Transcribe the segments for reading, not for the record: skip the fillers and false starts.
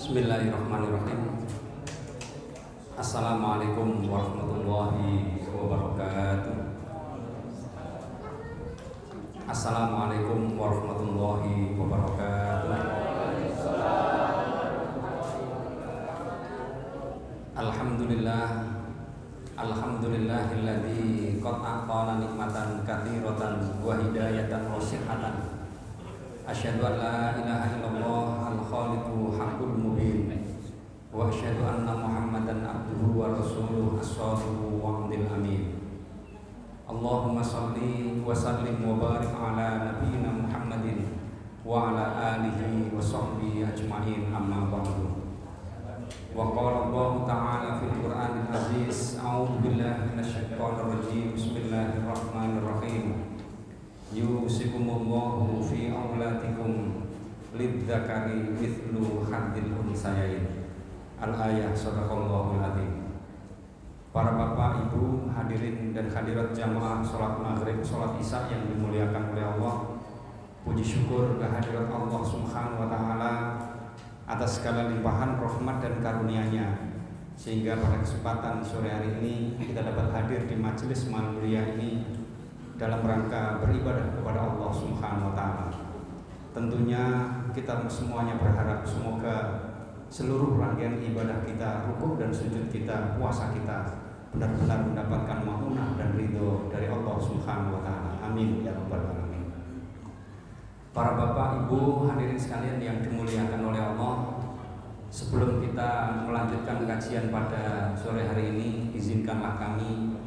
Bismillahirrahmanirrahim. Assalamualaikum warahmatullahi wabarakatuh. Assalamualaikum warahmatullahi wabarakatuh. Alhamdulillah, alhamdulillahilladzi qad a'tana nikmatan katsiratan wa hidayatan wa sihhatan. Asyhadu an la ilaha illallah al-khaliqu haqqul mubin wa asyhadu anna Muhammadan abduhu wa rasuluhu as-shadiqu wa'dil amin. Allahumma shalli wa sallim wa barik ala nabiyyina Muhammadin wa ala alihi wa sahbihi ajma'in, amma ba'du. Wa qala Allah ta'ala fil Qur'anil aziz, a'udzu billahi minasyaitonir rajim. Bismillahirrahmanirrahim. Yusikumullahu fi auladikum lidzakari mithlu hadzil unsayain. Al-ayah, sadaqallahul azim. Para bapak, ibu, hadirin dan hadirat jamaah salat maghrib, salat isya yang dimuliakan oleh Allah. Puji syukur kehadirat Allah Subhanahu wa taala atas segala limpahan rahmat dan karunia-Nya, sehingga pada kesempatan sore hari ini kita dapat hadir di majelis mulia ini dalam rangka beribadah kepada Allah Subhanahu wa taala. Tentunya kita semuanya berharap semoga seluruh rangkaian ibadah kita, rukuk dan sujud kita, puasa kita benar-benar mendapatkan maunah dan ridho dari Allah Subhanahu wa taala. Amin ya rabbal alamin. Para bapak, ibu, hadirin sekalian yang dimuliakan oleh Allah, sebelum kita melanjutkan kajian pada sore hari ini, izinkanlah kami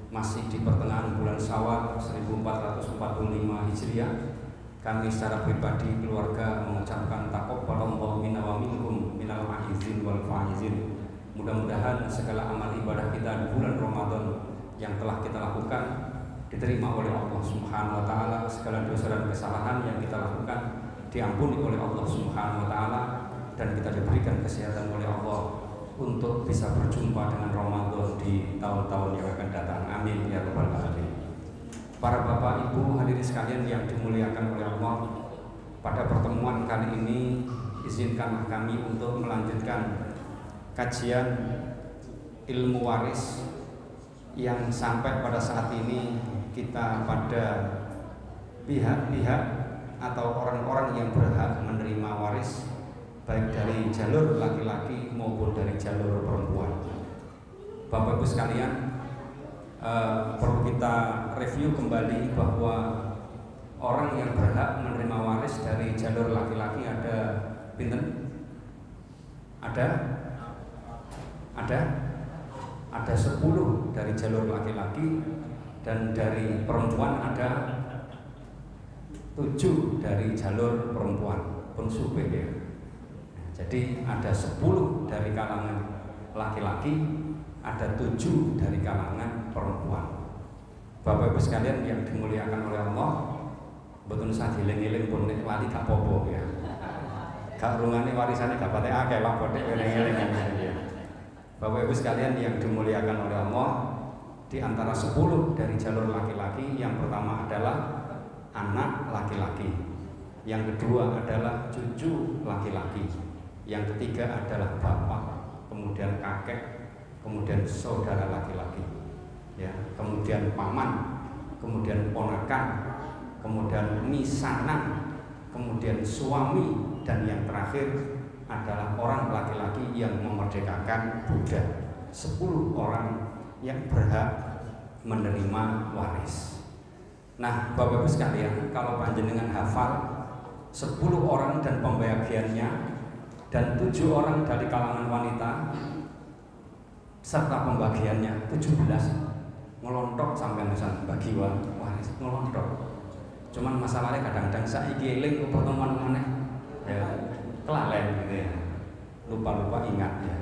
masih di pertengahan bulan Syawal 1445 Hijriah, kami secara pribadi keluarga mengucapkan taqabbalallahu minna wa minkum minal aizin wal faizin. Mudah-mudahan segala amal ibadah kita di bulan Ramadan yang telah kita lakukan diterima oleh Allah Subhanahu wa taala, segala dosa dan kesalahan yang kita lakukan diampuni oleh Allah Subhanahu wa taala, dan kita diberikan kesehatan oleh Allah untuk bisa berjumpa dengan Ramadan di tahun-tahun yang akan datang. Amin ya rabbal alamin. Para bapak, ibu, hadirin sekalian yang dimuliakan oleh Allah, pada pertemuan kali ini izinkanlah kami untuk melanjutkan kajian ilmu waris yang sampai pada saat ini kita pada pihak-pihak atau orang-orang yang berhak menerima waris, baik dari jalur laki-laki maupun dari jalur perempuan. Bapak ibu sekalian, perlu kita review kembali bahwa orang yang berhak menerima waris dari jalur laki-laki ada pinten? Ada 10 dari jalur laki-laki, dan dari perempuan ada 7 dari jalur perempuan. Pensubeh ya. Jadi ada 10 dari kalangan laki-laki, ada 7 dari kalangan perempuan. Bapak ibu sekalian yang dimuliakan oleh Allah, betul saja eling-eling pun nek wali gak popo ya. Gak rungane warisane gak pate akeh lah bodhe eling-eling ya. Bapak ibu sekalian yang dimuliakan oleh Allah, di antara 10 dari jalur laki-laki, yang pertama adalah anak laki-laki, yang kedua adalah cucu laki-laki, yang ketiga adalah bapak, kemudian kakek, kemudian saudara laki-laki, ya, kemudian paman, kemudian ponakan, kemudian misanan, kemudian suami, dan yang terakhir adalah orang laki-laki yang memerdekakan budak. 10 orang yang berhak menerima waris. Nah, Bapak Ibu sekalian, kalau panjenengan hafal 10 orang dan pembagiannya, dan 7 orang dari kalangan wanita serta pembagiannya 17, ngelontok sampai misalnya bagi waris ngelontok. Cuman masalahnya kadang-kadang saiki eling ke pertemuan maneh ya kelalen gitu ya, lupa-lupa ingat ya.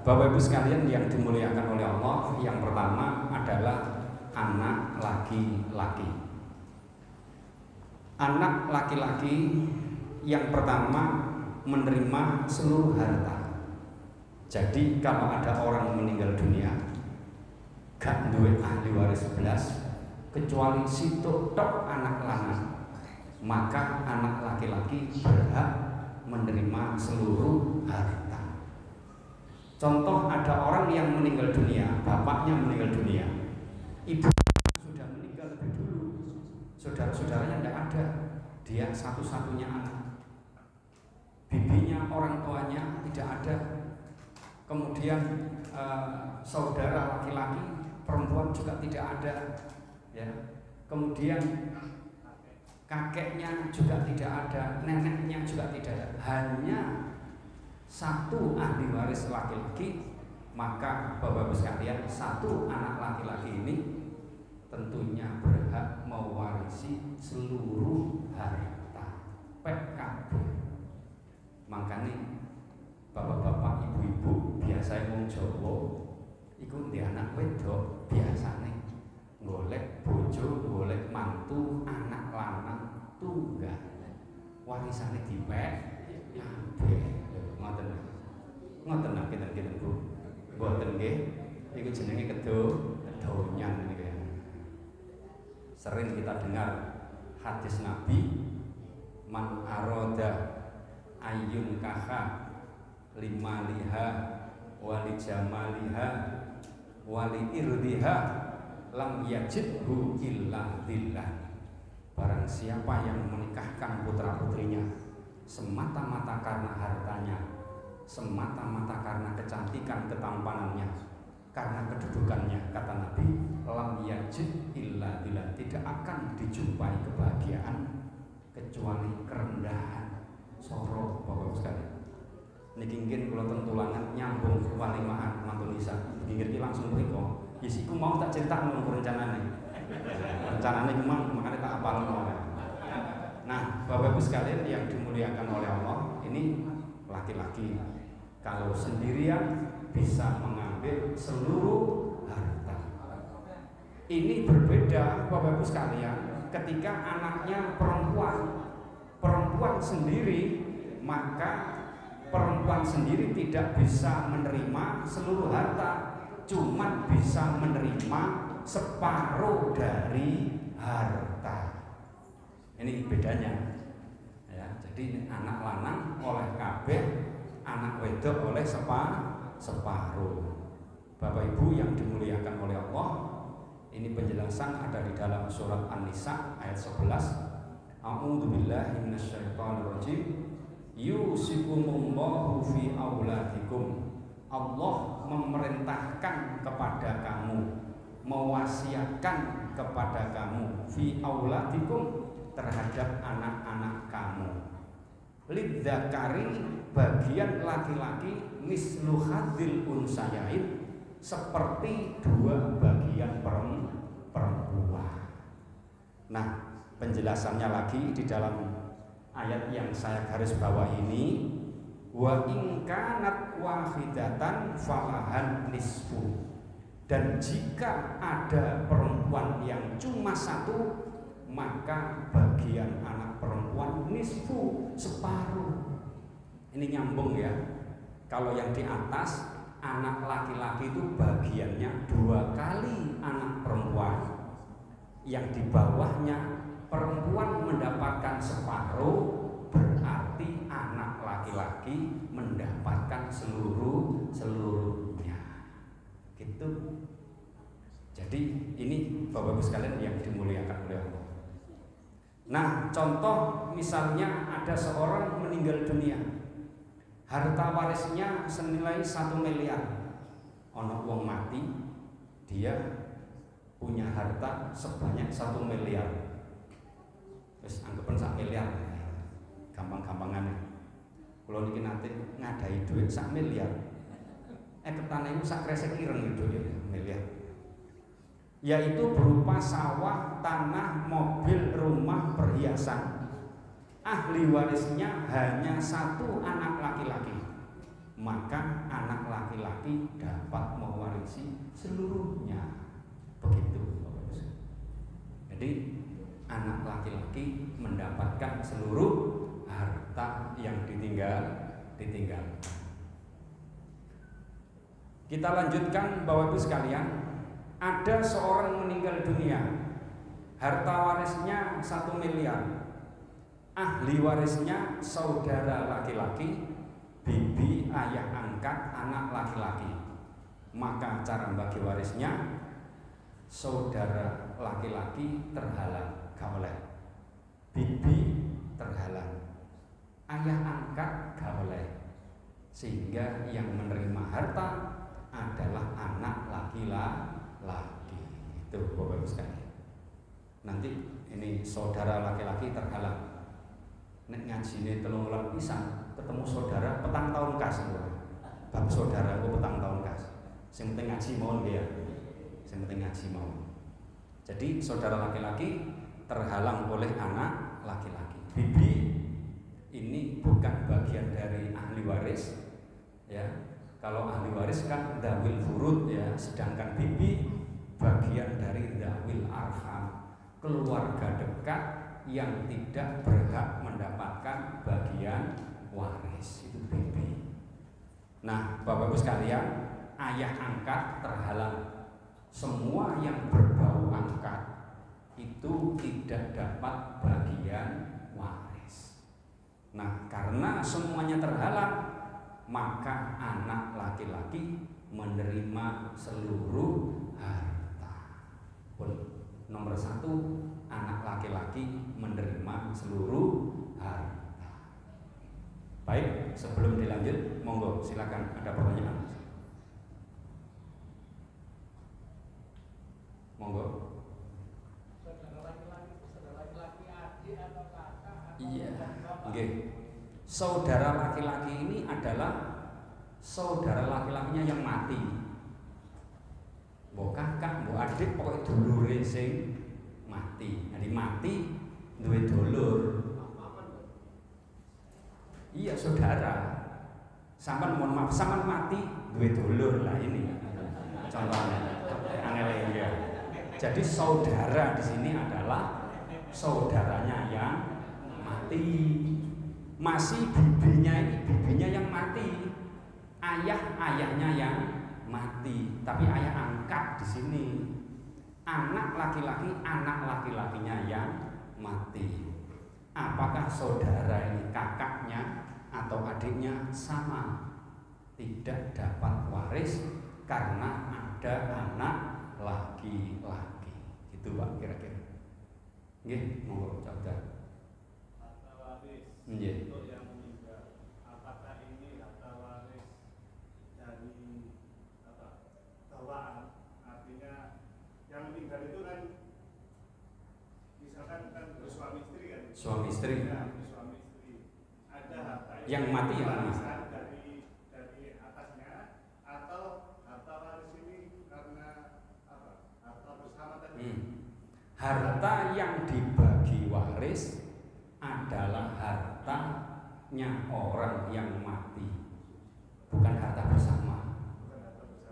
Bapak Ibu sekalian yang dimuliakan oleh Allah, yang pertama adalah anak laki-laki. Anak laki-laki yang pertama menerima seluruh harta. Jadi kalau ada orang meninggal dunia gak duwe ahli waris 11 kecuali situ tok anak lanang, maka anak laki-laki berhak menerima seluruh harta. Contoh, ada orang yang meninggal dunia, bapaknya meninggal dunia, ibu sudah meninggal lebih dulu, saudara-saudaranya tidak ada, dia satu-satunya anak, bibinya, orang tuanya tidak ada, kemudian saudara laki-laki, perempuan juga tidak ada, ya. Kemudian kakeknya juga tidak ada, neneknya juga tidak ada, hanya satu ahli waris laki-laki. Maka Bapak Ibu sekalian, satu anak laki-laki ini tentunya berhak mewarisi seluruh harta PKB. Makanya bapak-bapak, ibu-ibu biasa wong Jawa iku ndek anak wedok biasane golek bojo, golek mantu, anak lanang tunggal, warisane dipek kabeh. Ngoten kinten Bu. Mboten nggih, iku jenenge kedonyan niku ya. Sering kita dengar hadis Nabi, man aroda ayun kaha limaliha wali jamaliha wali irdiha lam yajidhu illa dillah. Barang siapa yang menikahkan putra-putrinya semata-mata karena hartanya, semata-mata karena kecantikan ketampanannya, karena kedudukannya, kata Nabi, lam yajid illa dillah, tidak akan dijumpai kebahagiaan kecuali kerendahan. Soro Bapak sekalian, niki nggih kula tentulangan nyambung walimahan mantu nisa. Nggih langsung mriko. Isiku mau tak critakno rencanane. Rencanane ku makane tak apalno. Nah, Bapak Ibu sekalian yang dimuliakan oleh Allah, ini laki-laki kalau sendirian bisa mengambil seluruh harta. Ini berbeda Bapak Ibu sekalian ketika anaknya perempuan sendiri, maka perempuan sendiri tidak bisa menerima seluruh harta, cuma bisa menerima separuh dari harta. Ini bedanya ya. Jadi anak lanang oleh kabeh, anak wedok oleh separuh. Bapak Ibu yang dimuliakan oleh Allah, ini penjelasan ada di dalam surat An-Nisa ayat 11. A'udzubillahi minasyaitonirrajim. Yusikumullahu fi auladikum. Allah memerintahkan kepada kamu, mewasiatkan kepada kamu, fi auladikum, terhadap anak-anak kamu. Lidzakari, bagian laki-laki, mislu hadzil unsayain, seperti dua bagian perempuan. Nah, penjelasannya lagi di dalam ayat yang saya garis bawah ini, wa in kanat wahidatan falahan nisfu, dan jika ada perempuan yang cuma satu, maka bagian anak perempuan nisfu, separuh. Ini nyambung ya. Kalau yang di atas anak laki-laki itu bagiannya 2 kali anak perempuan, yang di bawahnya perempuan mendapatkan separuh, berarti anak laki-laki mendapatkan seluruhnya. Gitu. Jadi ini Bapak Ibu sekalian yang dimuliakan oleh Allah. Nah, contoh misalnya ada seorang meninggal dunia, harta warisnya senilai 1 miliar. Ono wong mati, dia punya harta sebanyak 1 miliar. Terus anggapan 1 miliar, gampang-gampangannya. Kalau niki nanti ngadai duit 1 miliar, ketane itu sak kresek ireng itu ya, miliar. Yaitu berupa sawah, tanah, mobil, rumah, perhiasan. Ahli warisnya hanya 1 anak laki-laki, maka anak laki-laki dapat mewarisi seluruhnya. Begitu. Jadi anak laki-laki mendapatkan seluruh harta yang ditinggalkan. Kita lanjutkan Bapak Ibu sekalian. Ada seorang meninggal dunia, harta warisnya 1 miliar, ahli warisnya saudara laki-laki bibi ayah angkat anak laki-laki, maka cara bagi warisnya saudara laki-laki terhalang, gak oleh. Bibi terhalang, ayah angkat gak oleh, sehingga yang menerima harta adalah anak laki-laki. Itu Bapak Ibu sekalian. Nanti ini saudara laki-laki terhalang, nek ngajine 3 wulan pisan ketemu saudara petang tahun kas, bab saudara ku petang tahun kas. Sing penting ngaji mawon nggih ya. Sing penting ngaji mawon. Jadi saudara laki-laki terhalang oleh anak laki-laki. Bibi ini bukan bagian dari ahli waris ya. Kalau ahli waris kan dzawil furud ya, sedangkan bibi bagian dari dzawil arham, keluarga dekat yang tidak berhak mendapatkan bagian waris, itu bibi. Nah, Bapak Ibu sekalian, ayah angkat terhalang. Semua yang berbau angkat itu tidak dapat bagian waris. Nah, karena semuanya terhalang, maka anak laki-laki menerima seluruh harta. Nomor 1, anak laki-laki menerima seluruh harta. Baik, sebelum dilanjut, monggo silakan ada pertanyaan. Monggo. Saudara laki-laki adik atau kakak? Iya, oke. Saudara laki-laki ini adalah saudara laki-lakinya yang mati. Mbok kakak, mbok adik, pokoknya dulure sing mati. Jadi mati duwe dulur. Iya, saudara. Sampeyan mohon maaf, sampeyan mati duwe dulur lah ini. Contohnya angel ya. Jadi saudara di sini adalah saudaranya yang mati. Masih bibinya yang mati. Ayahnya yang mati. Tapi ayah angkat di sini. Anak laki-lakinya yang mati. Apakah saudara ini kakaknya atau adiknya? Sama, tidak dapat waris karena ada anak laki-laki. Gitu Pak kira-kira. Nggih, monggo catat. Harta waris Nggih. untuk yang meninggal. Apakah ini harta waris dari bawaan? Artinya yang meninggal itu kan misalkan kan bersuami istri kan? Suami istri. Ya, bersuami istri. Ada harta Yang mati yang mana? dari atasnya, atau harta waris ini karena apa? Harta bersama tadi. Harta yang dibagi waris adalah hartanya orang yang mati, bukan harta bersama.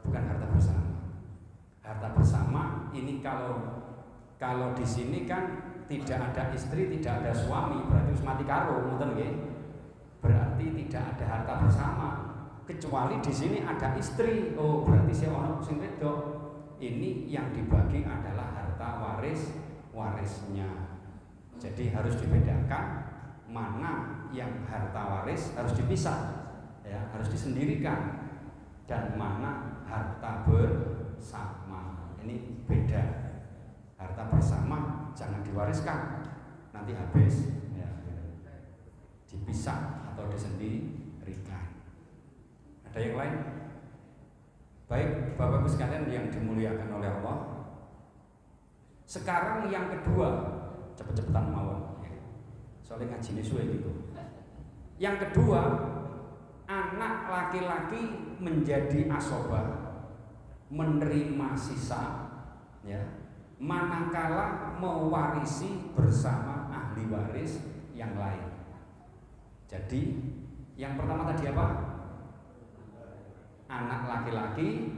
Bukan harta bersama. Harta bersama ini kalau di sini kan tidak ada istri, tidak ada suami, berarti harus mati karo, ngoten nggih. Berarti tidak ada harta bersama. Kecuali di sini ada istri, oh berarti si ono sing wedok. Ini yang dibagi adalah harta warisnya. Jadi harus dibedakan mana yang harta waris harus dipisah, ya harus disendirikan, dan mana harta bersama. Ini beda. Harta bersama jangan diwariskan, nanti habis, ya. Dipisah atau disendirikan. Ada yang lain? Baik, Bapak Ibu sekalian yang dimuliakan oleh Allah. Sekarang yang kedua, cepet-cepetan mawon. Soalnya ngaji ini suwe gitu. Yang kedua, anak laki-laki menjadi asobah, menerima sisa, ya. Manakala mewarisi bersama ahli waris yang lain. Jadi, yang pertama tadi apa? Anak laki-laki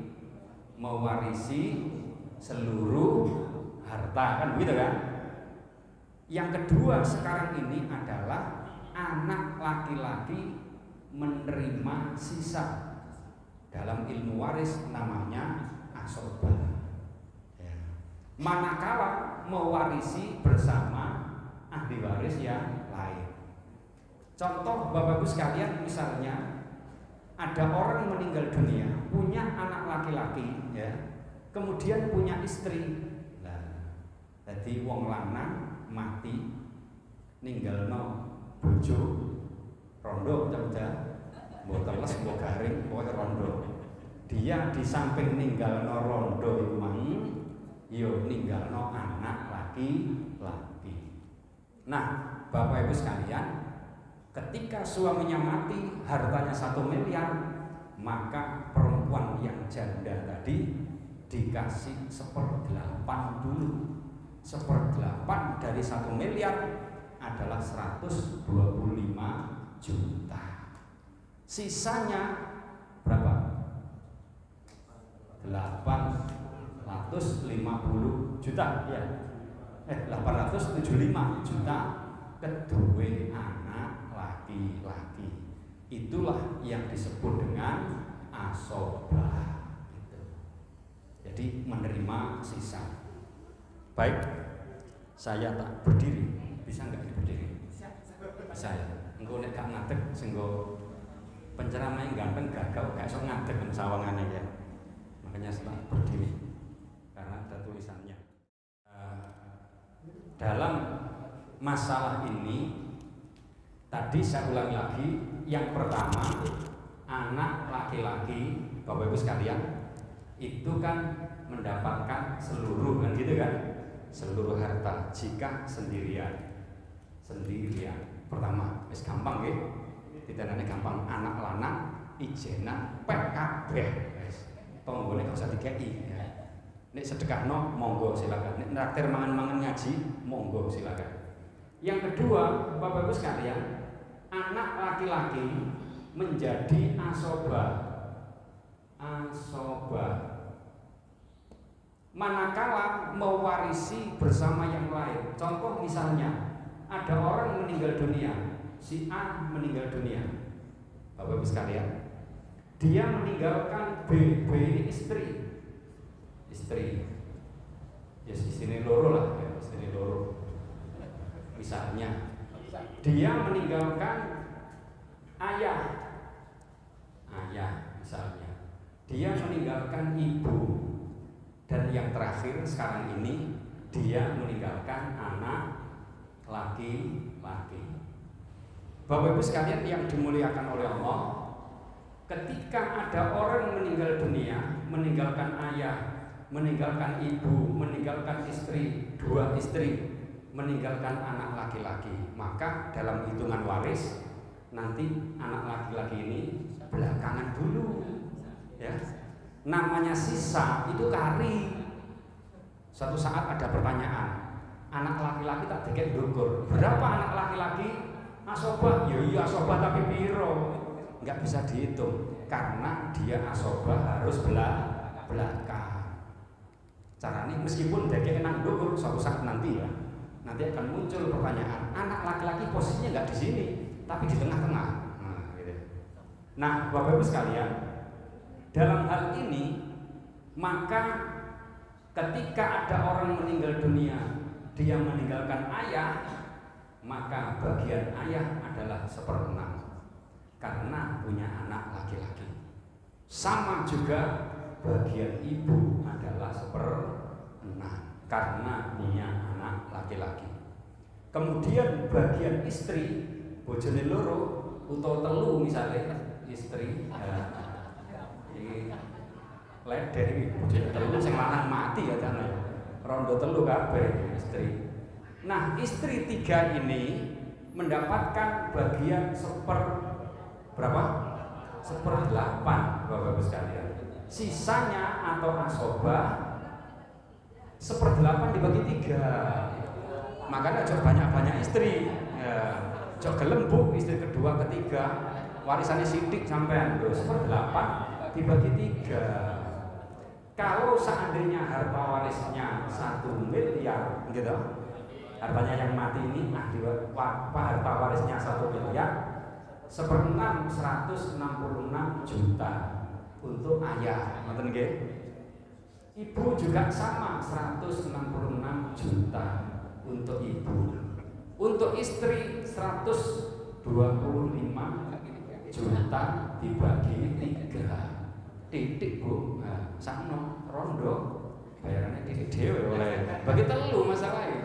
mewarisi seluruh harta, kan begitu kan? Yang kedua sekarang ini adalah anak laki-laki menerima sisa. Dalam ilmu waris namanya asobah, ya. Manakala mewarisi bersama ahli waris yang lain. Contoh Bapak Ibu sekalian, misalnya ada orang meninggal dunia, punya anak laki-laki, ya, kemudian punya istri. Nah, jadi wong lanang mati, ninggalno bojo, rondo cah-cah, mbok teles, mbok garing, pokoke rondo. Dia di samping ninggalno rondo iku mang, yo ninggalno anak laki-laki. Nah, Bapak Ibu sekalian, ketika suaminya mati, hartanya 1 miliar, maka perempuan yang janda tadi dikasih 1/8 dulu. 1/8 dari 1 miliar adalah 125 juta. Sisanya berapa? 850 juta, ya. 875 juta kedua anak laki-laki. Itulah yang disebut dengan asobah. Gitu. Jadi menerima sisa. Baik, saya tak berdiri. Bisa nggak ini berdiri? Bisa ya. Engko nek gak ngadeg senggo penceramah yang ganteng gagal gak iso ngadeg sawangannya ya. Makanya saya berdiri karena ada tulisannya. Dalam masalah ini tadi saya ulangi lagi, yang pertama anak laki-laki Bapak Ibu sekalian itu kan mendapatkan seluruh, kan gitu kan, seluruh harta jika sendirian. Pertama wis gampang nggih, ditanane gampang, anak lanang ijenan pek kabeh wis tonggone gak usah dikeki ya. Nek sedekahno monggo silakan, nek traktir mangan-mangan ngaji monggo silakan. Yang kedua, Bapak Ibu sekalian, anak laki-laki menjadi asobah. Manakala mewarisi bersama yang lain. Contoh misalnya, ada orang meninggal dunia, si A meninggal dunia. Bapak Ibu sekalian, dia meninggalkan B ini istri. Ya istri loro lah, ya, istri loro. Misalnya dia meninggalkan ayah misalnya, dia meninggalkan ibu, dan yang terakhir sekarang ini dia meninggalkan anak laki-laki. Bapak Ibu sekalian yang dimuliakan oleh Allah, ketika ada orang meninggal dunia, meninggalkan ayah, meninggalkan ibu, meninggalkan istri, 2 istri, meninggalkan anak laki-laki, maka dalam hitungan waris nanti anak laki-laki ini belakangan dulu, ya. Namanya sisa itu kari. Suatu saat ada pertanyaan, anak laki-laki tak dikek ndukur, berapa anak laki-laki asobah? Ya iya asobah tapi piro? Nggak bisa dihitung karena dia asobah harus belakang. Caranya meskipun dikek nang ndukur, suatu saat nanti ya, nanti akan muncul pertanyaan, anak laki-laki posisinya nggak di sini, tapi di tengah-tengah. Nah, Bapak Ibu sekalian, dalam hal ini maka ketika ada orang meninggal dunia, dia meninggalkan ayah, maka bagian ayah adalah 1/6 karena punya anak laki-laki. Sama juga bagian ibu adalah 1/6 karena punya anak laki-laki. Kemudian bagian istri, bojone loro utawa telu misalnya istri, ledek iki bojone telu sing lanang mati ya jane. Rondo telu kabeh istri. Nah, istri 3 ini mendapatkan bagian berapa? 1/8 Bapak Ibu sekalian. Sisanya atau asobah 1/8 dibagi 3. Makanya jok banyak-banyak istri. Ya, jok gelembuk istri kedua, ketiga, warisannya sidik sampean 1/8 dibagi 3. Kalau seandainya harta warisnya 1 miliar, gitu, hartanya yang mati ini, harta warisnya 1 miliar, 1/6 166 juta untuk ayah, ngerti nggih? Ibu juga sama 166 juta untuk ibu. Untuk istri 125 juta dibagi 3. Titik Bu, nah, sakno rondo bayarannya titik dewe oleh bagi 3 masalahnya.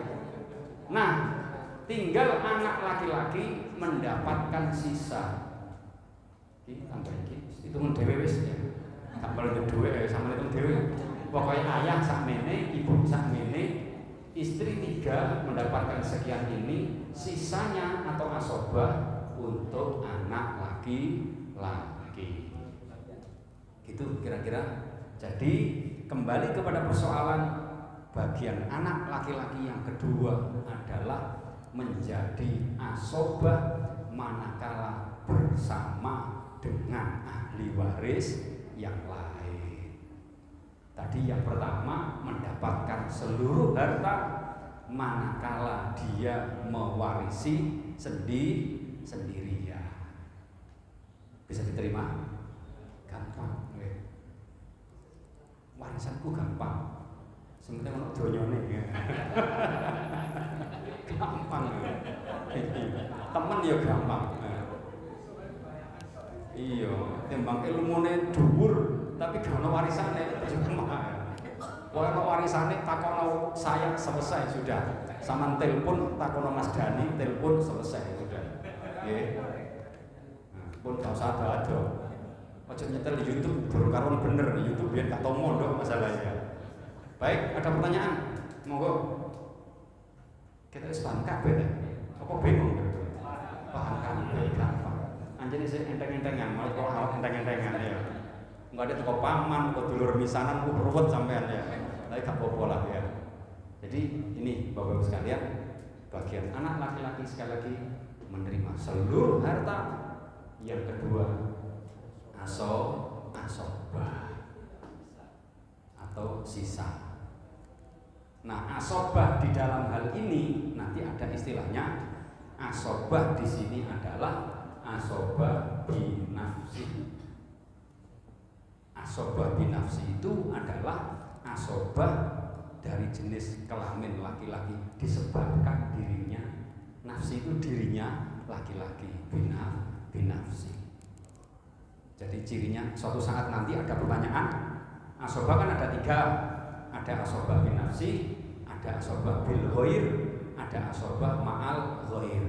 Nah, tinggal anak laki-laki mendapatkan sisa. Iki tambah iki hitungan dhewe wis ya. Gak perlu duwe sama hitung dhewe. Pokoknya ayah sakmene, ibu sakmene, istri 3 mendapatkan sekian ini, sisanya atau asobah untuk anak laki-laki. Gitu kira-kira. Jadi kembali kepada persoalan bagian anak laki-laki yang kedua adalah menjadi asobah manakala bersama dengan ahli waris yang lain. Tadi yang pertama mendapatkan seluruh harta manakala dia mewarisi sendirian. Bisa diterima? Gampang. Warisanku gampang. Sementara ono donyone. Gampang. Temen ya gampang. Iya, timbang ilmune dhuwur tapi gak ono warisane percuma. Ono warisane takono saya selesai sudah. Sama telepon takono Mas Dani, telepon selesai sudah. Nggih. Nah, pun gak usah ada. Aja nyetel di YouTube baru karuan bener di YouTube biar gak tau mondok masalahnya. Baik, ada pertanyaan? Monggo. Kita wis paham kabeh ta? Apa bingung? Paham kabeh gampang. Anjene sing enteng-entengan, malah kok awak enteng-entengan ya. Enggak ada toko paman, toko dulur misanan, ku ruwet sampean ya. Tapi gak apa-apa lah ya. Jadi ini Bapak-Ibu sekalian, bagian anak laki-laki sekali lagi menerima seluruh harta. Yang kedua asobah atau sisa. Nah, asobah di dalam hal ini nanti ada istilahnya. Asobah di sini adalah asobah binafsi. Asobah binafsi itu adalah asobah dari jenis kelamin laki-laki disebabkan dirinya. Nafsi itu dirinya laki-laki, binafsi. Jadi cirinya suatu saat nanti ada pertanyaan. Asobah kan ada 3. Ada asobah binafsi, ada asobah bil ghair, ada asobah ma'al ghair.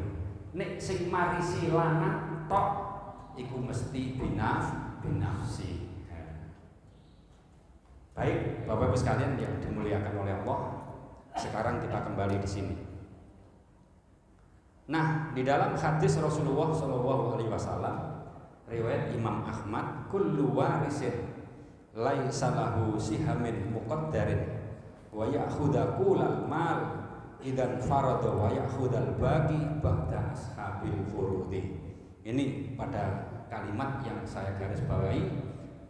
Nek sing marisi lanang tok iku mesti binafsi. Baik, Bapak-Ibu sekalian yang dimuliakan oleh Allah, sekarang kita kembali di sini. Nah, di dalam hadis Rasulullah SAW, riwayat Imam Ahmad, kullu warisin laisa lahu sihamin muqaddarin wa ya'khudha kullal mal idan farada wa ya'khudal baqi ba'da ashabil furudi. Ini pada kalimat yang saya garis bawahi,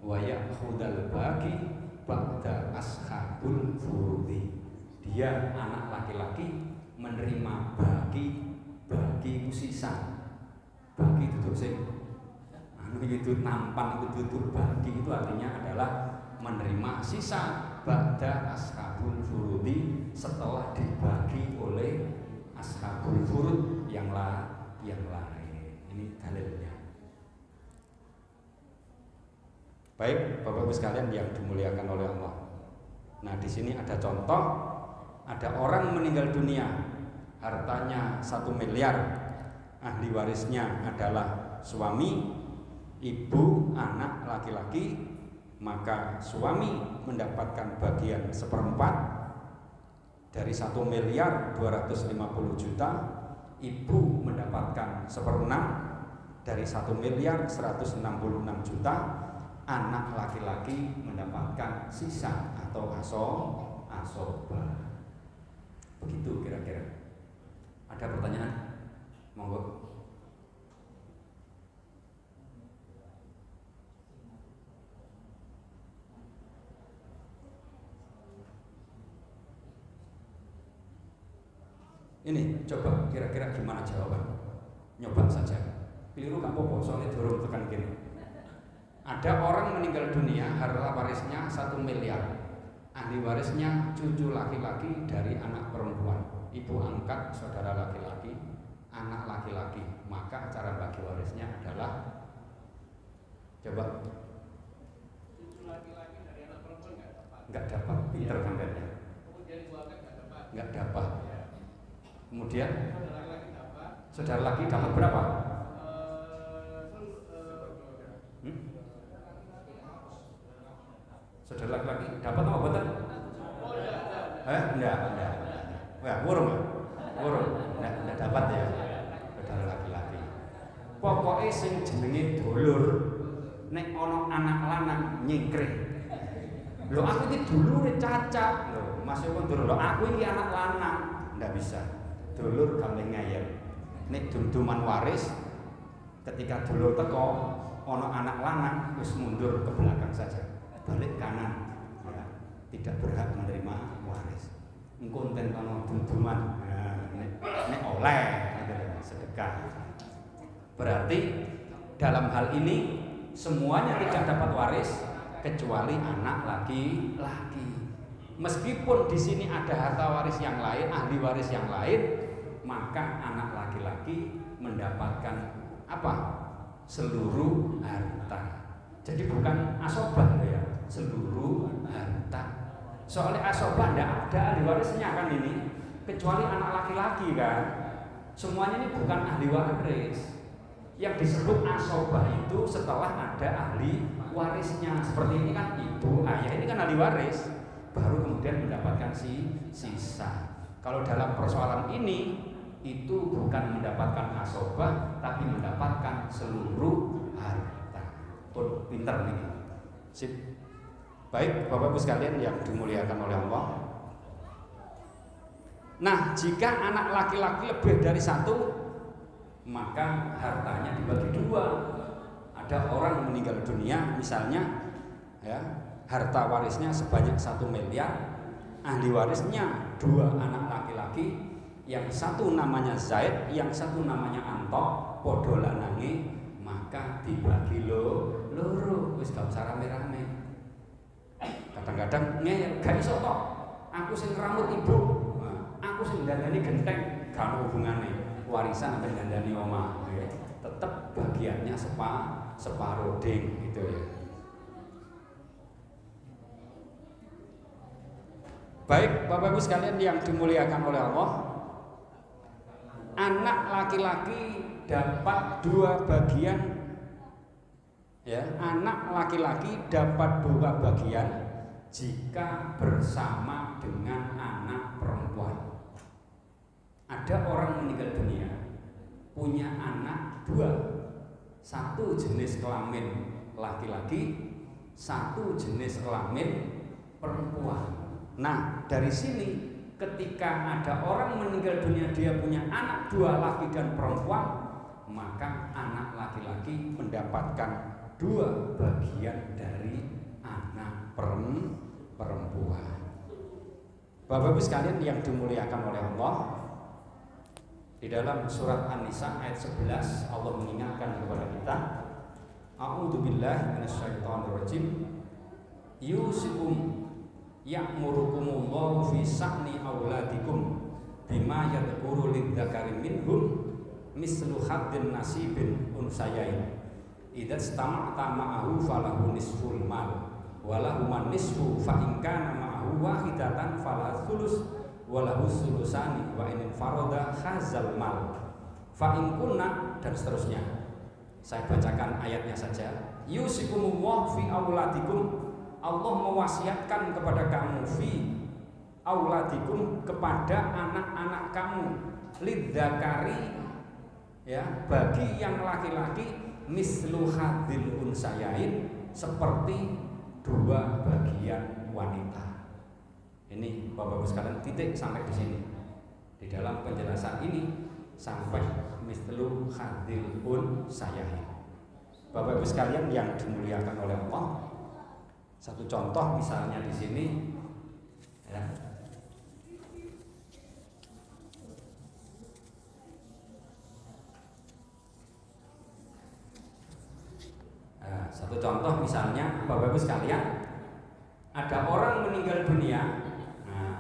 wa ya'khudal baqi ba'da ashabul furudi. Dia anak laki-laki menerima bagi sisa. Bagi itu sing itu nampan itu tutur bagi itu artinya adalah menerima sisa ba'da ashabul furudi, setelah dibagi oleh ashabul furud yang lain. Ini dalilnya. Baik, Bapak-Ibu sekalian yang dimuliakan oleh Allah. Nah, di sini ada contoh, ada orang meninggal dunia, hartanya 1 miliar, ahli warisnya adalah suami, ibu, anak laki-laki, maka suami mendapatkan bagian 1/4 dari 1.250.000.000, ibu mendapatkan 1/6 dari 1.166.000.000, anak laki-laki mendapatkan sisa atau asobah. Begitu kira-kira. Ada pertanyaan? Monggo. Ini coba kira-kira gimana jawaban? Nyoba saja. Keliru gak apa-apa, soalnya dorong tekan gini. Ada orang meninggal dunia, harta warisnya 1 miliar. Ahli warisnya cucu laki-laki dari anak perempuan, ibu angkat saudara laki-laki, anak laki-laki. Maka cara bagi warisnya adalah Coba. Cucu laki-laki dari anak perempuan Nggak dapat, pinter bangkanya. Kemudian dibuatkan Nggak dapat. Kemudian saudara laki dapat. saudara laki dapat berapa? Saudara laki-laki dapat apa buatan? Enggak. Wah, burung ya? Burung. Enggak dapat ya. Saudara laki-laki. Pokoknya sing jenenge dulur nek ana anak lanang nyingkrih. Lho aku iki dulure Caca. Lho, Mas Yoko dulur. Lho aku iki anak lanang. Ndak bisa. Dulur gampang ngayal. Nek dum-duman waris ketika dulur teko ana anak lanang wis mundur ke belakang saja. Balik kanan. Ya, tidak berhak menerima waris. Engko enten kono dum-duman. Nek oleh gitu, sedekah. Berarti dalam hal ini semuanya tidak dapat waris kecuali anak laki-laki. Meskipun di sini ada harta waris yang lain, ahli waris yang lain, maka anak laki-laki mendapatkan apa? Seluruh harta. Jadi bukan asobah ya, seluruh harta. Soalnya asobah tidak ada ahli warisnya kan ini, kecuali anak laki-laki kan. Semuanya ini bukan ahli waris. Yang disebut asobah itu setelah ada ahli warisnya. Seperti ini kan ibu, ayah ini kan ahli waris, baru kemudian mendapatkan sisa. Kalau dalam persoalan ini itu bukan mendapatkan asobah, tapi mendapatkan seluruh harta. Oh, pintar nih. Sip. Baik, Bapak Ibu sekalian yang dimuliakan oleh Allah. Nah, jika anak laki-laki lebih dari satu, maka hartanya dibagi dua. Ada orang meninggal dunia misalnya, ya, harta warisnya sebanyak 1 miliar, ahli warisnya 2 anak laki-laki, yang satu namanya Zaid, yang satu namanya Anto, podo lanange, maka dibagi loro, wis gak usah rame-rame. Kadang-kadang ngeyel, gak iso tok, aku sing rambut ibu, aku sing dandani genteng, gak ada hubungannya. Warisan sampai dandani omah, ya. Tetap bagiannya separuh ding gitu ya. Baik, Bapak Ibu sekalian yang dimuliakan oleh Allah, anak laki-laki dapat 2 bagian, ya. Anak laki-laki dapat 2 bagian jika bersama dengan anak perempuan. Ada orang meninggal dunia punya anak 2, satu jenis kelamin laki-laki, satu jenis kelamin perempuan. Nah, dari sini ketika ada orang meninggal dunia dia punya anak 2 laki dan perempuan, maka anak laki-laki mendapatkan 2 bagian dari anak perempuan. Bapak Ibu sekalian yang dimuliakan oleh Allah, di dalam surat An-Nisa ayat 11 Allah mengingatkan kepada kita, A'udzubillahi minasyaitonirrajim, yusikum ya'murukumullahu fi sa'ni auladikum bima yadhkuru lidzakari minhum mislu haddin nasibin unsayain idza istama'ta ma'ahu falahu nisful mal walahu man nisfu fa in kana ma'ahu wahidatan falahu thuluts walahu sulusani wa in faroda khazal mal fa in kunna, dan seterusnya. Saya bacakan ayatnya saja. Yusikumullah fi auladikum, Allah mewasiatkan kepada kamu fi auladikum, kepada anak-anak kamu, lidzakari, ya, bagi yang laki-laki, mislu hadil unsayain, seperti 2 bagian wanita. Ini Bapak Ibu sekalian, titik sampai di sini. Di dalam penjelasan ini sampai mislu hadil unsayain. Bapak Ibu sekalian yang dimuliakan oleh Allah, satu contoh misalnya di sini, ya. Nah, satu contoh misalnya Bapak Ibu sekalian, ada orang meninggal dunia. Nah,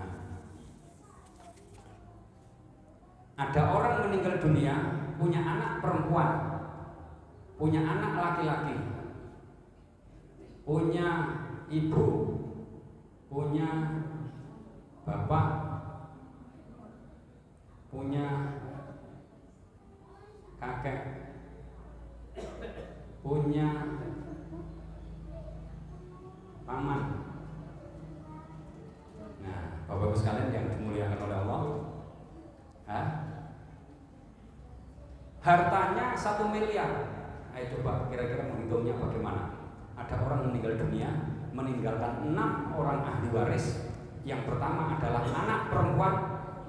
ada orang meninggal dunia punya anak perempuan, punya anak laki-laki. punya ibu, punya bapak, punya kakek, punya paman. Nah, Bapak-Ibu sekalian yang dimuliakan oleh Allah, hartanya 1 miliar. Ayo coba kira-kira menghitungnya bagaimana? Ada orang meninggal dunia, meninggalkan 6 orang ahli waris. Yang pertama adalah anak perempuan,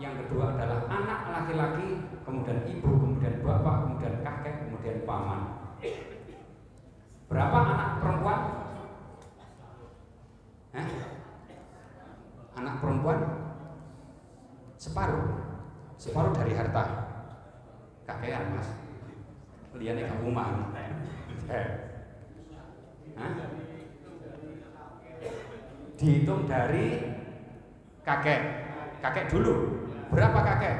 yang kedua adalah anak laki-laki, kemudian ibu, kemudian bapak, kemudian kakek, kemudian paman. Berapa anak perempuan? Anak perempuan separuh dari harta kakean, Mas. Liyane gak umang. Dihitung dari kakek dulu. Berapa kakek?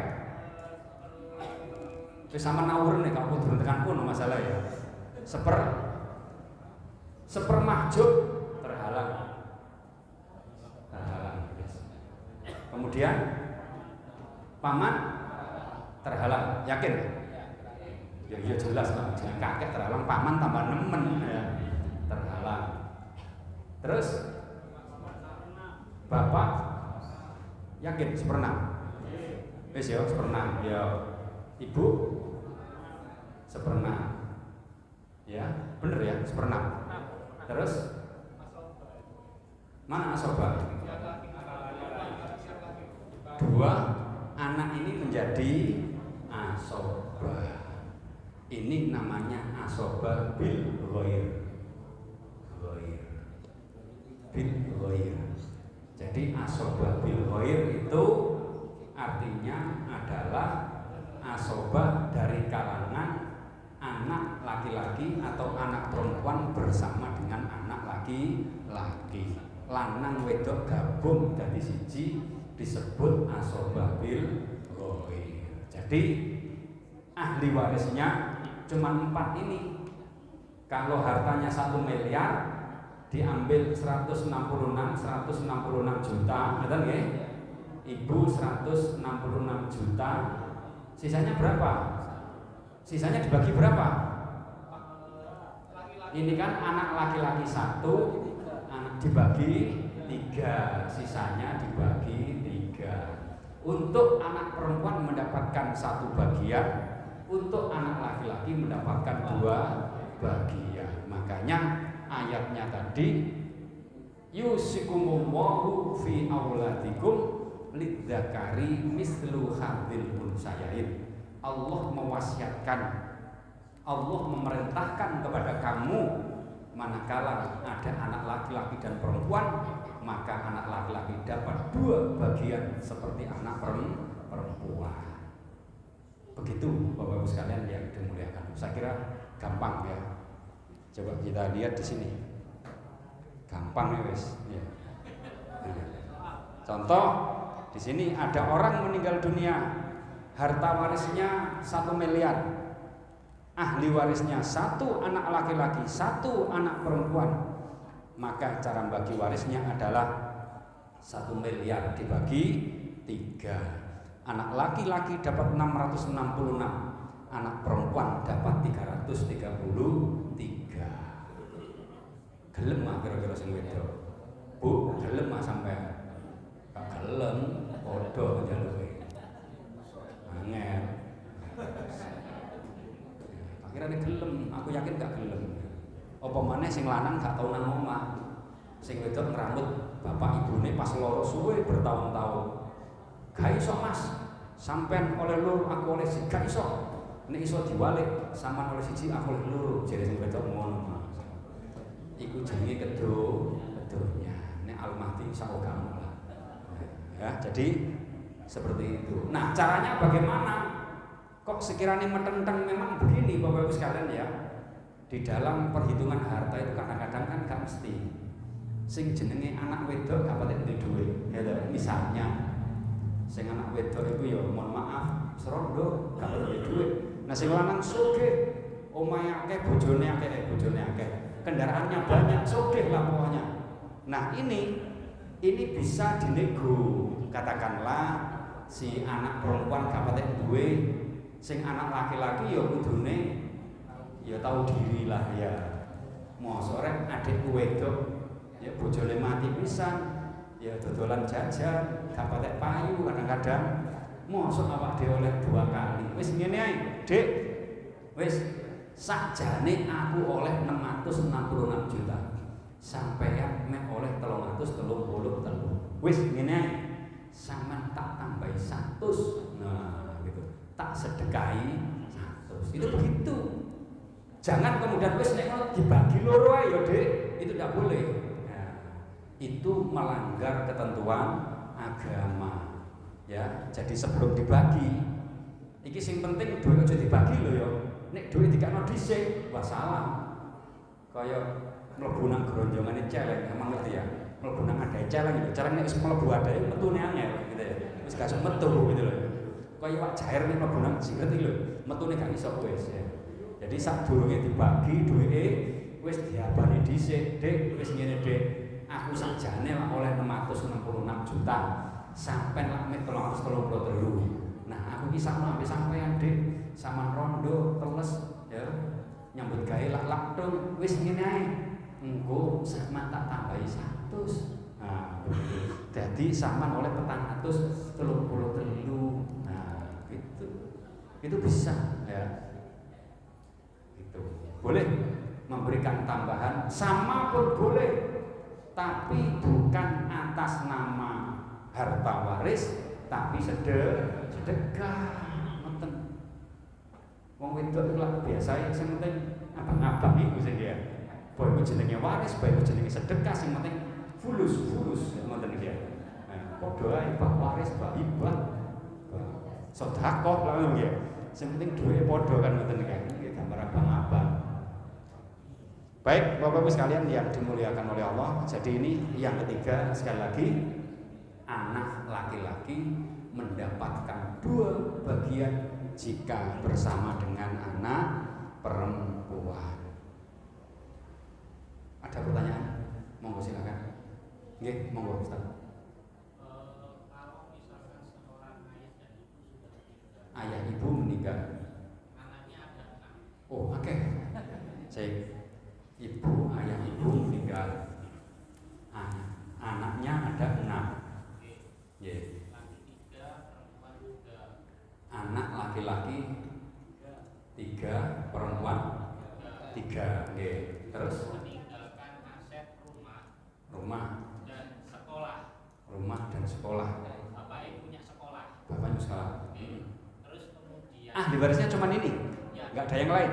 Wis sama nawur nih kalau turun tekan pun masalah ya. Sepermahjub terhalang. Kemudian paman terhalang, yakin? Ya jelas lah, jangan kakek terhalang, paman tambah nemen ya, terhalang. Terus bapak yakin 1/6? Wis ya 1/6 ya. Ibu 1/6 ya, bener ya 1/6. Terus mana asobah? 2 anak ini menjadi asobah. Ini namanya asobah bil ghair. Jadi asobah bil ghair itu artinya adalah asobah dari kalangan anak laki-laki atau anak perempuan bersama dengan anak laki-laki. Lanang wedok gabung dari siji disebut asobah bil ghair. Jadi ahli warisnya cuma 4 ini. Kalau hartanya 1 miliar diambil 166 juta, betul nggih? Ibu 166 juta. Sisanya berapa? Sisanya dibagi berapa? Ini kan anak laki-laki 1, anak dibagi 3, sisanya dibagi 3. Untuk anak perempuan mendapatkan 1 bagian, untuk anak laki-laki mendapatkan 2 bagian. Makanya ayatnya tadi yusikumullahu fi auladikum lidzakari mislu hadzil unsayain. Allah mewasiatkan, Allah memerintahkan kepada kamu manakala ada anak laki-laki dan perempuan, maka anak laki-laki dapat 2 bagian seperti anak perempuan. Begitu Bapak-Ibu sekalian yang dimuliakan. Saya kira gampang ya. Coba kita lihat di sini. Gampang ya wes. Ya. Contoh di sini ada orang meninggal dunia, harta warisnya 1 miliar. Ahli warisnya 1 anak laki-laki, 1 anak perempuan. Maka cara bagi warisnya adalah 1 miliar dibagi 3. Anak laki-laki dapat 666, anak perempuan dapat 333. Gelem mah kira-kira sing wedok. Bu, gelem mah sampai gak gelem padha njaluke. Angel. Akhirnya gelem, aku yakin gak gelem. Apa maneh sing lanang gak tau nang omah. Sing wedok ngeramut bapak ibune pas loro suwe bertahun-tahun. Gak iso Mas, sampean oleh lur aku oleh siji, gak iso. Nek iso diwalik, sampean oleh siji aku oleh lur, jare sing wedok ngono Mas. Iku jenenge kedonya. Nek almati saogamu lah. Ya, jadi seperti itu. Nah, caranya bagaimana? Kok sekiranya metenteng memang begini Bapak-Ibu sekalian ya. Di dalam perhitungan harta itu kadang-kadang kan gak mesti. Sing jenenge anak wedok gak patek duwe, ya misalnya sing anak wedok itu ya mohon maaf serondo gak ada duit. Nah sing lanang sugih omahe akeh bojone akeh kendaraannya banyak, sogeh lah pokoknya. Nah ini bisa dinego. Katakanlah si anak perempuan gak patek duwe, sing anak laki-laki ya kudune ya tahu diri lah ya. Mosok rek adikku wedok ya bojone mati pisan, ya dodolan jajan, gak patek payu kadang-kadang. Mosok awak dhewe oleh 2 kali. Wis ngene ae, Dik. Wis sakjane aku oleh 666 juta. Sampeyan mek oleh 333. Wis ngene ae. Sampeyan tak tambahi 100. Nah, gitu. Tak sedekahi 100. Itu begitu. Jangan kemudian wis nek dibagi loro ae ya, Dik. Itu tidak boleh. Nah, itu melanggar ketentuan agama. Ya, jadi sebelum dibagi, iki sing penting duit aja dibagi lho ya. Nek duit dikakno dhisik, wah salah. Kaya mlebu nang gronjongane celeng, emang ngerti ya. Mlebu nang adae celeng lho, celeng nek wis mlebu adae metune angel gitu ya. Wis gak iso metu gitu lho. Kaya wak jair nek mlebu nang sikret iki lho, metune gak iso wis ya. Jadi sadurunge dibagi duwike wis diabani dhisik, Dik, wis ngene Dik. Aku sakjane oleh 666 juta. Sampai lak met 333. Nah, aku iki sakno ambek sampean, Dik. Saman rondo teles ya. Nyambut gawe lak tung wis ngene ae. Engko sama tak tambahi 100. Nah, jadi saman oleh 433. Nah, gitu. Itu bisa ya. Itu. Boleh memberikan tambahan sama pun boleh. Tapi bukan atas nama harta waris, tapi sedekah. Ngoten. Wong wedok iku biasa sing penting abang-abang iku sing ya. Bae jenenge waris, bae jenenge sedekah, sing penting fulus ngoten iki ya. Nah, padha ae bab waris, bab hibah, sedekah lah ngono ya. Sing penting duwe padha kan ngoten iki. Iki gambar abang-abang. Baik, Bapak-Ibu sekalian yang dimuliakan oleh Allah. Jadi ini yang ketiga, sekali lagi anak laki-laki mendapatkan 2 bagian jika bersama dengan anak perempuan. Ada pertanyaan? Monggo silakan. Nggih, monggo Ustaz. Kalau misalkan seorang ayah dan ibu sudah meninggal, Ayah ibu meninggal. anaknya ada 6. Oh, oke. Ibu, ayah ibu meninggal. Anaknya ada 6. Yeah. Laki 3, perempuan 3. Anak laki-laki 3, perempuan 3. Okay. Terus meninggalkan aset rumah dan sekolah. sekolah. Bapaknya punya sekolah. Bapaknya sekolah. Terus kemudian Diwarisnya cuma ini, ya, nggak ada yang lain.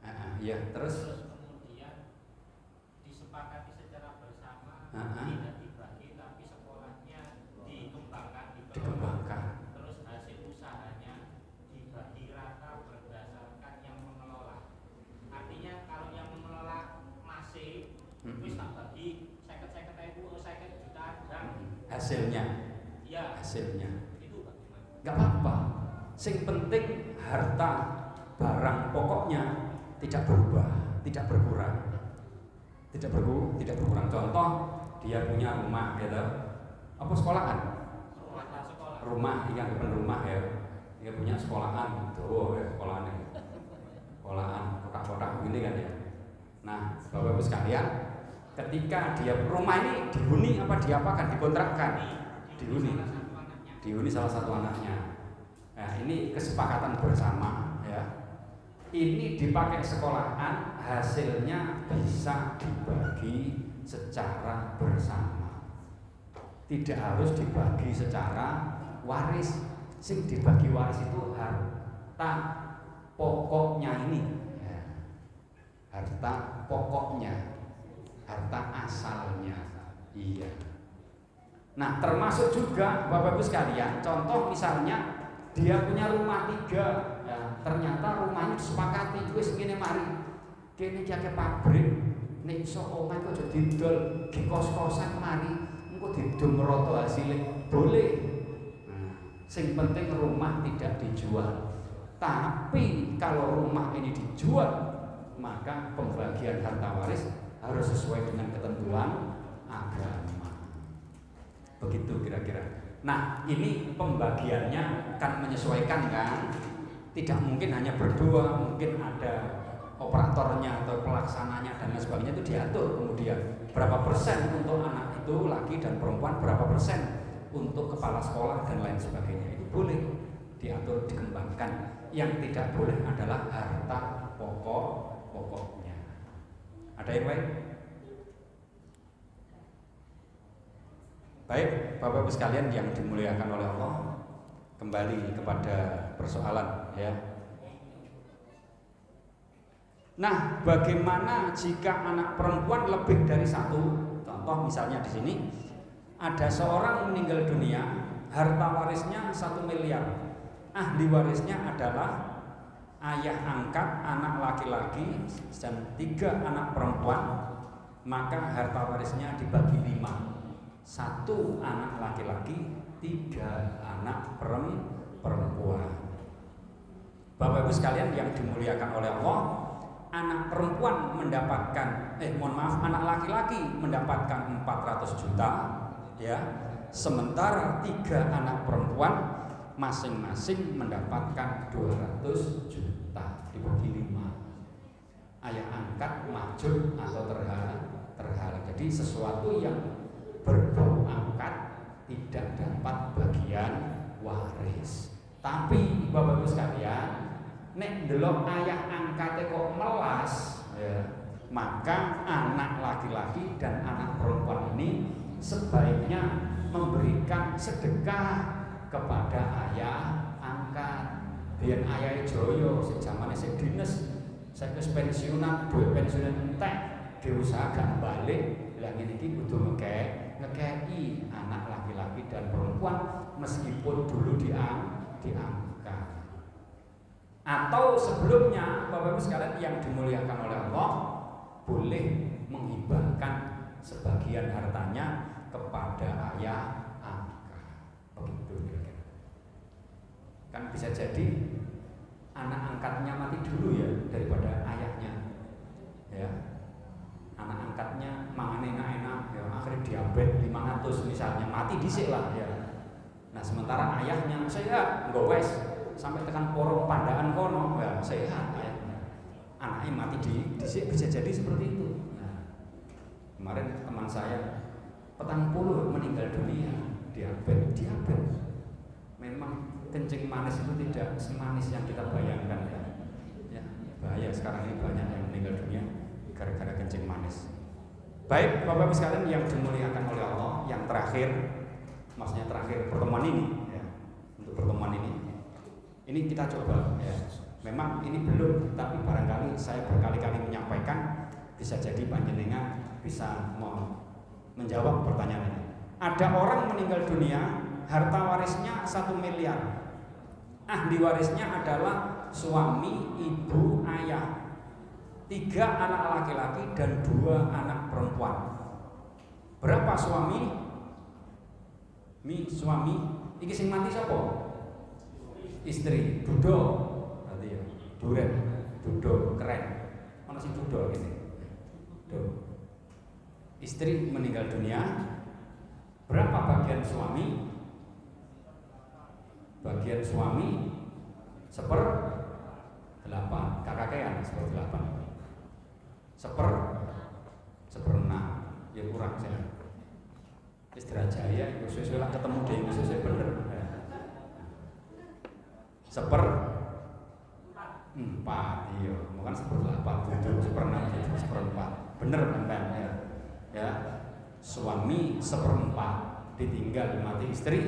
ada. Iya. Terus kemudian disepakati secara bersama, Ah. tidak dibagi, tapi sekolahnya dikembangkan. Terus hasil usahanya dibagi rata berdasarkan yang mengelola. Artinya kalau yang mengelola masih wis tak bagi 50 juta dan hasilnya itu bagaimana? nggak apa-apa. Sing penting harta barang pokoknya tidak berubah, tidak berkurang. Tidak berkurang. Contoh, dia punya rumah gitu. Apa sekolahan? Sekolah. Rumah, yang bukan rumah ya. Dia punya sekolahan, tuh ya sekolahan. Sekolahan kotak-kotak begini kan ya. Nah, Bapak-Ibu sekalian, ketika dia rumah ini dihuni apa diapakan? Dikontrakkan. Dihuni salah satu anaknya. Nah, ini kesepakatan bersama ya. Ini dipakai sekolahan, hasilnya bisa dibagi secara bersama. Tidak harus dibagi secara waris. Sing dibagi waris itu harta pokoknya ini ya. Harta pokoknya, harta asalnya. Iya. Nah, termasuk juga Bapak-Ibu sekalian, contoh misalnya dia punya rumah 3 ya, ternyata rumahnya disepakati wis ngene mari kene iki akeh pabrik nek iso omah kok aja didol di kos-kosan mari engko didol merata hasilnya boleh. Sing penting rumah tidak dijual. Tapi kalau rumah ini dijual maka pembagian harta waris harus sesuai dengan ketentuan agama. Begitu kira-kira. Nah, ini pembagiannya kan menyesuaikan kan? Tidak mungkin hanya berdua, mungkin ada operatornya atau pelaksananya dan lain sebagainya, itu diatur kemudian berapa persen untuk anak itu laki dan perempuan, berapa persen untuk kepala sekolah dan lain sebagainya. Itu boleh diatur, dikembangkan. Yang tidak boleh adalah harta pokoknya. Ada yang lain? Baik, Bapak Ibu sekalian yang dimuliakan oleh Allah, kembali kepada persoalan ya. Nah, bagaimana jika anak perempuan lebih dari satu? Contoh misalnya di sini ada seorang meninggal dunia, harta warisnya 1 miliar. Ahli warisnya adalah ayah angkat, anak laki-laki dan 3 anak perempuan. Maka harta warisnya dibagi 5. 1 anak laki-laki, 3 anak perempuan. Bapak Ibu sekalian yang dimuliakan oleh Allah, anak perempuan mendapatkan anak laki-laki mendapatkan 400 juta ya. Sementara 3 anak perempuan masing-masing mendapatkan 200 juta dibagi 5. Ayah angkat majul atau terhala. Jadi sesuatu yang berbau angkat tidak dapat bagian waris. Tapi Bapak Ibu sekalian, nek ndelok ayah angkate kok melas ya, maka anak laki-laki dan anak perempuan ini sebaiknya memberikan sedekah kepada ayah angkat. Biyen ayah Joyo sejamane sing dinas, saya pensiunan, duit pensiunan entek, diusaha gak balik. Lah ngene iki kudu ngekei anak laki-laki dan perempuan meskipun dulu diangkat. Atau sebelumnya Bapak Ibu sekalian yang dimuliakan oleh Allah, boleh menghibahkan sebagian hartanya kepada ayah angkat. Begitu kira-kira. Kan bisa jadi anak angkatnya mati dulu ya daripada ayahnya. Ya. Anak angkatnya mangan enak-enak ya, akhirnya diabetes 500 misalnya, mati dhisik lah ya. Nah, sementara ayahnya sehat, enggak wes sampai tekan porong pandaan kono ya, sehat ayahnya. Anaknya mati dhisik, bisa jadi seperti itu. Nah, kemarin teman saya 40 meninggal dunia diabetes. Memang kencing manis itu tidak semanis yang kita bayangkan ya. Ya, bahaya sekarang ini banyak yang meninggal dunia gara-gara kencing manis. Baik Bapak Ibu sekalian yang dimuliakan oleh Allah, yang terakhir, maksudnya terakhir pertemuan ini ya, untuk pertemuan ini kita coba ya. Memang ini belum, tapi barangkali saya berkali-kali menyampaikan, bisa jadi panjenengan bisa menjawab pertanyaan ini. Ada orang meninggal dunia, harta warisnya 1 miliar. Ahli warisnya adalah suami, ibu, ayah, 3 anak laki-laki dan 2 anak perempuan. Berapa suami? Suami iki sing mati sapa? Istri, dudo. Berarti ya, duren, dudo, keren. Ana sing dudo ngene. Dudo. Istri meninggal dunia. Berapa bagian suami? Bagian suami 1/8. Kakakean 1/8. 1/6 ya kurang saya. Istirahat jaya sesuai lah ketemu deh sesuai bener. 1/4 iya, bukan 1/8 itu 1/6 itu 1/4. Bener kan ya. Ya. Suami 1/4 ditinggal mati istri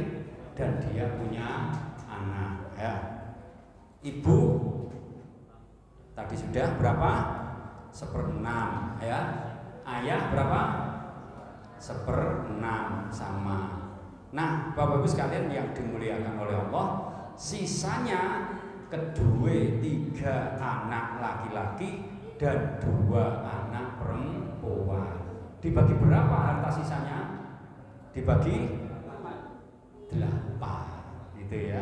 dan dia punya anak ya. Ibu tadi sudah berapa? 1/6 ya. Ayah berapa? 1/6 sama. Nah, Bapak Ibu sekalian yang dimuliakan oleh Allah, sisanya kedua 3 anak laki-laki dan 2 anak perempuan. Dibagi berapa harta sisanya? Dibagi 8 gitu ya.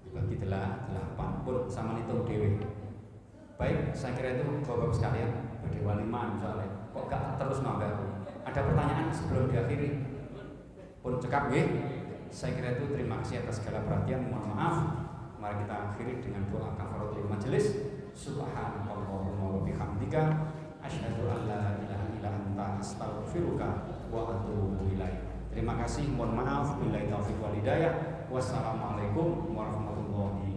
Dibagi 8 pun sama hitung dewe. Baik, saya kira itu Bapak-Bapak sekalian, Bade Walimah misalnya. Kok gak terus nambah? Ada pertanyaan sebelum diakhiri? Pun cekap nggih. Saya kira itu terima kasih atas segala perhatian. Mohon maaf. Mari kita akhiri dengan doa kafaratul majelis. Subhanallahumma wa bihamdika asyhadu an la ilaha illa anta astaghfiruka wa atubu ilaik. Terima kasih. Mohon maaf. Billahi taufiq wal hidayah. Wassalamualaikum warahmatullahi